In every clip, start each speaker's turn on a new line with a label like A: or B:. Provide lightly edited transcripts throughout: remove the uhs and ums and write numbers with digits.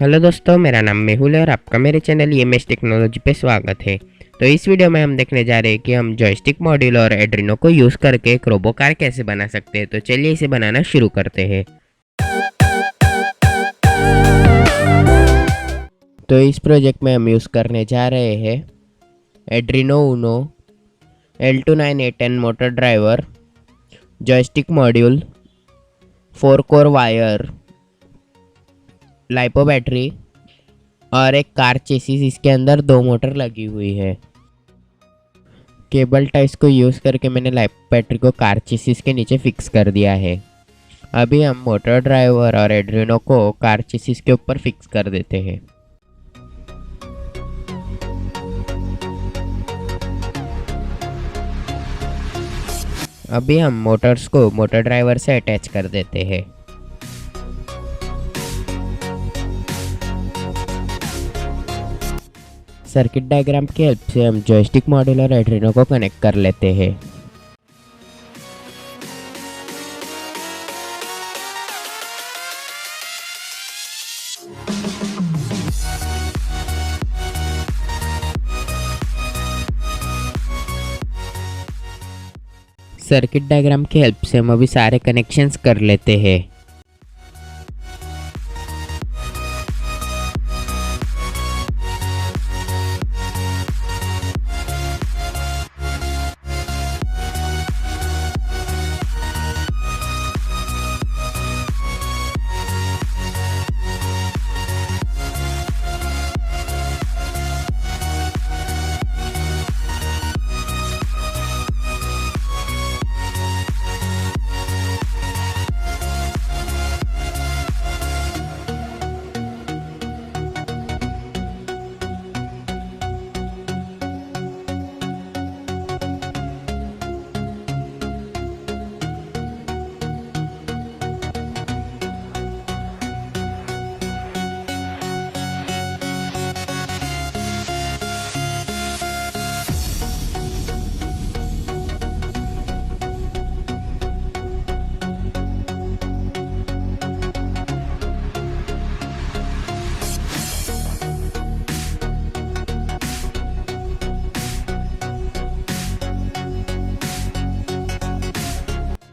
A: Hello दोस्तों, मेरा नाम मेहुल है और आपका मेरे चैनल EMS टेक्नोलॉजी पे स्वागत है। तो इस वीडियो में हम देखने जा रहे हैं कि हम जॉयस्टिक मॉड्यूल और एड्रीनो को यूज़ करके एक रोबो कार कैसे बना सकते हैं। तो चलिए इसे बनाना शुरू करते हैं। तो इस प्रोजेक्ट में हम यूज़ करने जा रहे हैं Adreno Uno L29810 motor driver, joystick module, 4 core wire, lipo battery और एक कार चेसिस। इसके अंदर 2 मोटर लगी हुई है। केबल टाइस को यूज़ करके मैंने लाइपो बैटरी को कार चेसिस के नीचे फिक्स कर दिया है। अभी हम मोटर ड्राइवर और एड्रीनो को कार चेसिस के ऊपर फिक्स कर देते हैं। अभी हम मोटर्स को मोटर ड्राइवर से अटैच कर देते हैं। सर्किट डायग्राम की हेल्प से हम जॉयस्टिक मॉड्यूल और एड्रीनो को कनेक्ट कर लेते हैं। सर्किट डायग्राम की हेल्प से हम अभी सारे कनेक्शंस कर लेते हैं।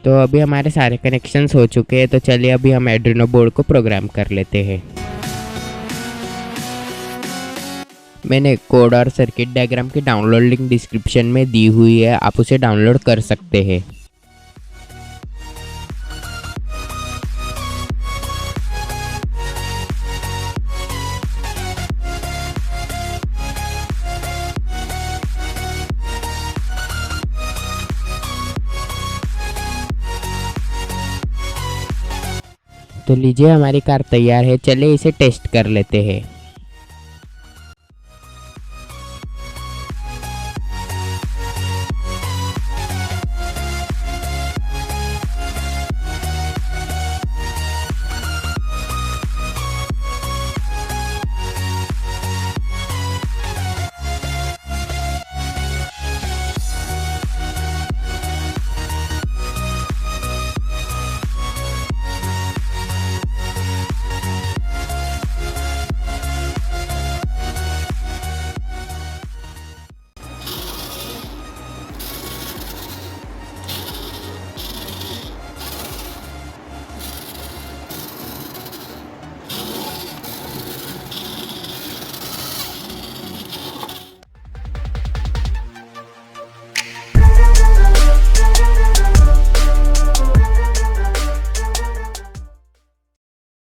A: तो अभी हमारे सारे कनेक्शंस हो चुके हैं। तो चलिए अभी हम एड्रीनो बोर्ड को प्रोग्राम कर लेते हैं। मैंने कोड और सर्किट डायग्राम की डाउनलोड लिंक डिस्क्रिप्शन में दी हुई है, आप उसे डाउनलोड कर सकते हैं। तो लीजिए हमारी कार तैयार है, चलिए इसे टेस्ट कर लेते हैं।